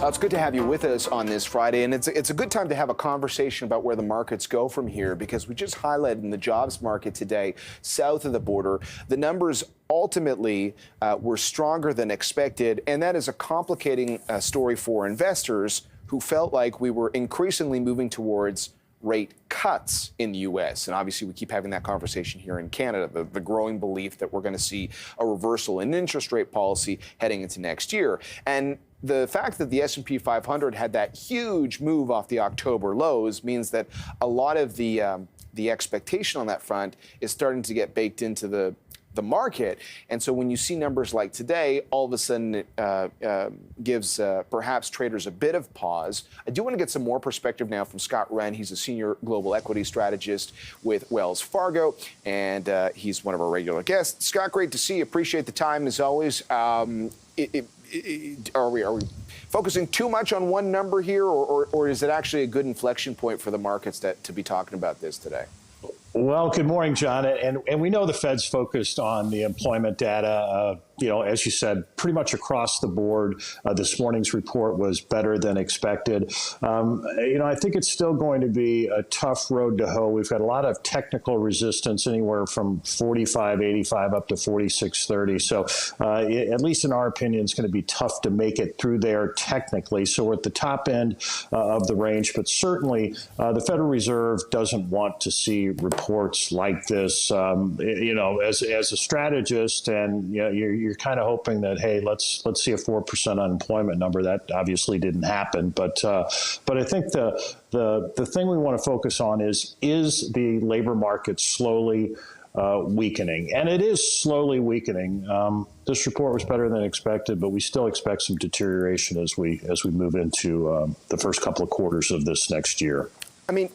It's good to have you with us on this Friday, and it's a good time to have a conversation about where the markets go from here, because we just highlighted in the jobs market today, south of the border, the numbers ultimately were stronger than expected, and that is a complicating story for investors who felt like we were increasingly moving towards rate cuts in the U.S. And obviously, we keep having that conversation here in Canada, the growing belief that we're going to see a reversal in interest rate policy heading into next year. And the fact that the S&P 500 had that huge move off the October lows means that a lot of the expectation on that front is starting to get baked into the market. And so when you see numbers like today, all of a sudden it gives perhaps traders a bit of pause. I do want to get some more perspective now from Scott Wren. He's a senior global equity strategist with Wells Fargo, and he's one of our regular guests. Scott, great to see you. Appreciate the time as always. Are we focusing too much on one number here, or is it actually a good inflection point for the markets to be talking about this today? Well, good morning, John. And we know the Fed's focused on the employment data. As you said, pretty much across the board, this morning's report was better than expected. I think it's still going to be a tough road to hoe. We've got a lot of technical resistance, anywhere from 45.85 up to 46.30. So at least in our opinion, it's going to be tough to make it through there technically. So we're at the top end of the range. But certainly, the Federal Reserve doesn't want to see reports like this. As a strategist, and you're kind of hoping that, hey, let's see a 4% unemployment number. That obviously didn't happen, but I think the thing we want to focus on is the labor market slowly weakening, and it is slowly weakening. This report was better than expected, but we still expect some deterioration as we move into the first couple of quarters of this next year. I mean,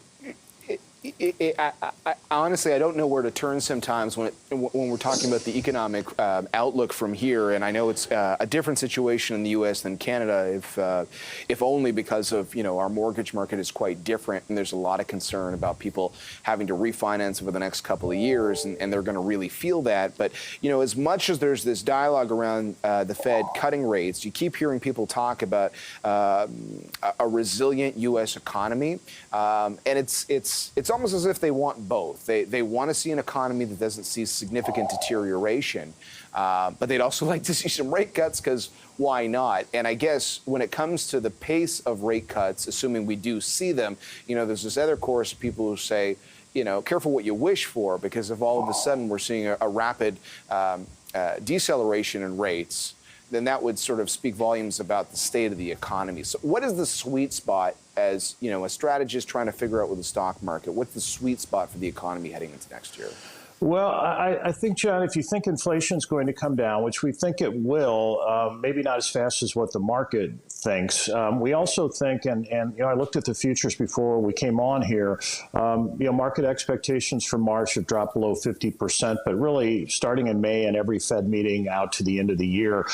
honestly, I don't know where to turn sometimes when we're talking about the economic outlook from here. And I know it's a different situation in the U.S. than Canada, if only because of, our mortgage market is quite different. And there's a lot of concern about people having to refinance over the next couple of years, and they're going to really feel that. But, as much as there's this dialogue around the Fed cutting rates, you keep hearing people talk about a resilient U.S. economy. And it's almost as if they want both. They want to see an economy that doesn't see significant deterioration, but they'd also like to see some rate cuts, because why not? And I guess when it comes to the pace of rate cuts, assuming we do see them, there's this other chorus of people who say, careful what you wish for, because if all of a sudden we're seeing a rapid deceleration in rates, then that would sort of speak volumes about the state of the economy. So what is the sweet spot as, a strategist trying to figure out with the stock market? What's the sweet spot for the economy heading into next year? Well, I think, John, if you think inflation is going to come down, which we think it will, maybe not as fast as what the market thinks. We also think, and I looked at the futures before we came on here, market expectations for March have dropped below 50%, but really starting in May and every Fed meeting out to the end of the year,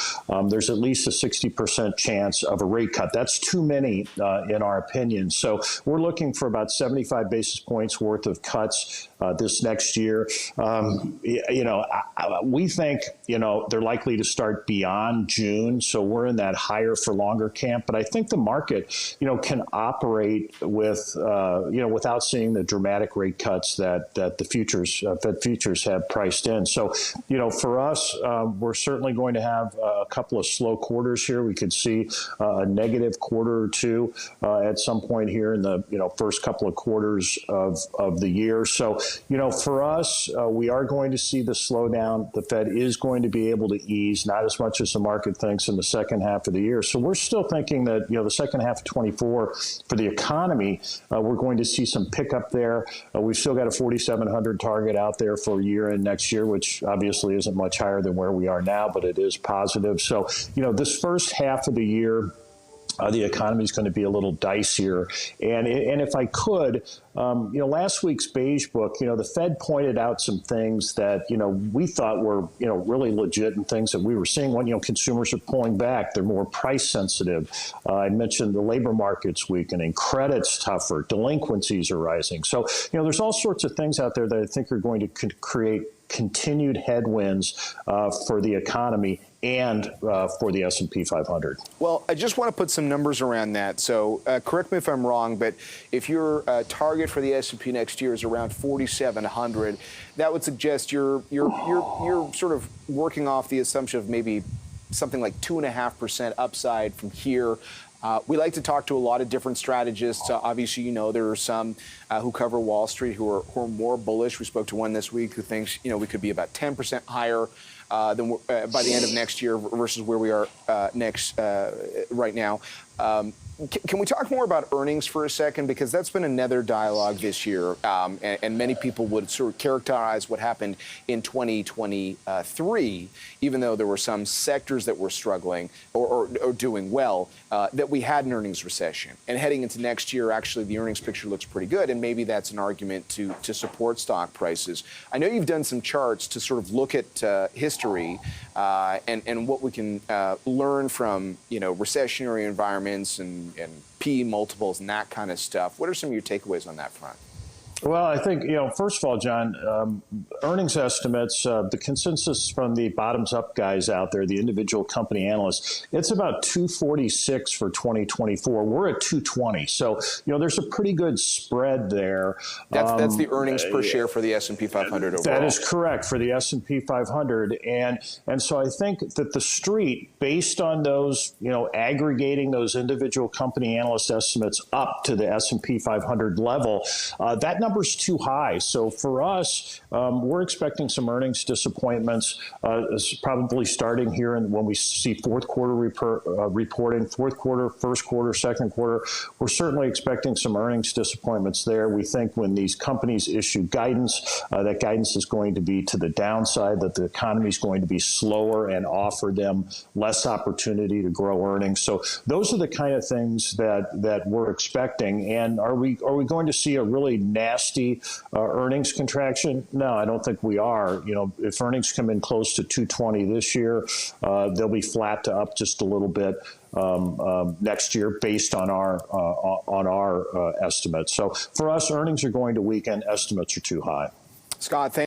there's at least a 60% chance of a rate cut. That's too many in our opinion. So we're looking for about 75 basis points worth of cuts this next year. We think, they're likely to start beyond June. So we're in that higher for longer camp. But I think the market, can operate with, without seeing the dramatic rate cuts that the futures, Fed futures have priced in. So, for us, we're certainly going to have a couple of slow quarters here. We could see a negative quarter or two at some point here in the, first couple of quarters of the year. So, for us, we are going to see the slowdown. The Fed is going to be able to ease, not as much as the market thinks, in the second half of the year. So we're still thinking that, the second half of 24 for the economy, we're going to see some pickup there. We've still got a 4,700 target out there for year end next year, which obviously isn't much higher than where we are now, but it is positive. So, this first half of the year, the economy is going to be a little dicier. And if I could, last week's Beige Book, the Fed pointed out some things that, we thought were, really legit, and things that we were seeing when, consumers are pulling back. They're more price sensitive. I mentioned the labor market's weakening, credit's tougher, delinquencies are rising. So, there's all sorts of things out there that I think are going to create continued headwinds for the economy and for the S&P 500. Well, I just want to put some numbers around that. So correct me if I'm wrong, but if your target for the S&P next year is around 4,700, that would suggest you're sort of working off the assumption of maybe something like 2.5% upside from here. We like to talk to a lot of different strategists. Obviously, you know, there are some who cover Wall Street who are more bullish. We spoke to one this week who thinks, you know, we could be about 10% higher than by the end of next year versus where we are right now. Can we talk more about earnings for a second? Because that's been another dialogue this year, and many people would sort of characterize what happened in 2023, even though there were some sectors that were struggling or doing well, that we had an earnings recession. And heading into next year, actually, the earnings picture looks pretty good, and maybe that's an argument to support stock prices. I know you've done some charts to sort of look at history and what we can learn from, you know, recessionary environments and PE multiples and that kind of stuff. What are some of your takeaways on that front? Well, I think, you know, first of all, John, earnings estimates, the consensus from the bottoms-up guys out there, the individual company analysts, it's about 246 for 2024. We're at 220. So, you know, there's a pretty good spread there. That's the earnings per share for the S&P 500 overall. That is correct for the S&P 500. And so I think that the street, based on those, you know, aggregating those individual company analyst estimates up to the S&P 500 level, that number is too high. So for us, we're expecting some earnings disappointments, probably starting here when we see fourth quarter reporting, fourth quarter, first quarter, second quarter. We're certainly expecting some earnings disappointments there. We think when these companies issue guidance, that guidance is going to be to the downside, that the economy is going to be slower and offer them less opportunity to grow earnings. So those are the kind of things that we're expecting. And are we going to see a really nasty earnings contraction? No, I don't think we are. You know, if earnings come in close to 220 this year, they'll be flat to up just a little bit next year based on our estimates. So for us, earnings are going to weaken. Estimates are too high. Scott, thank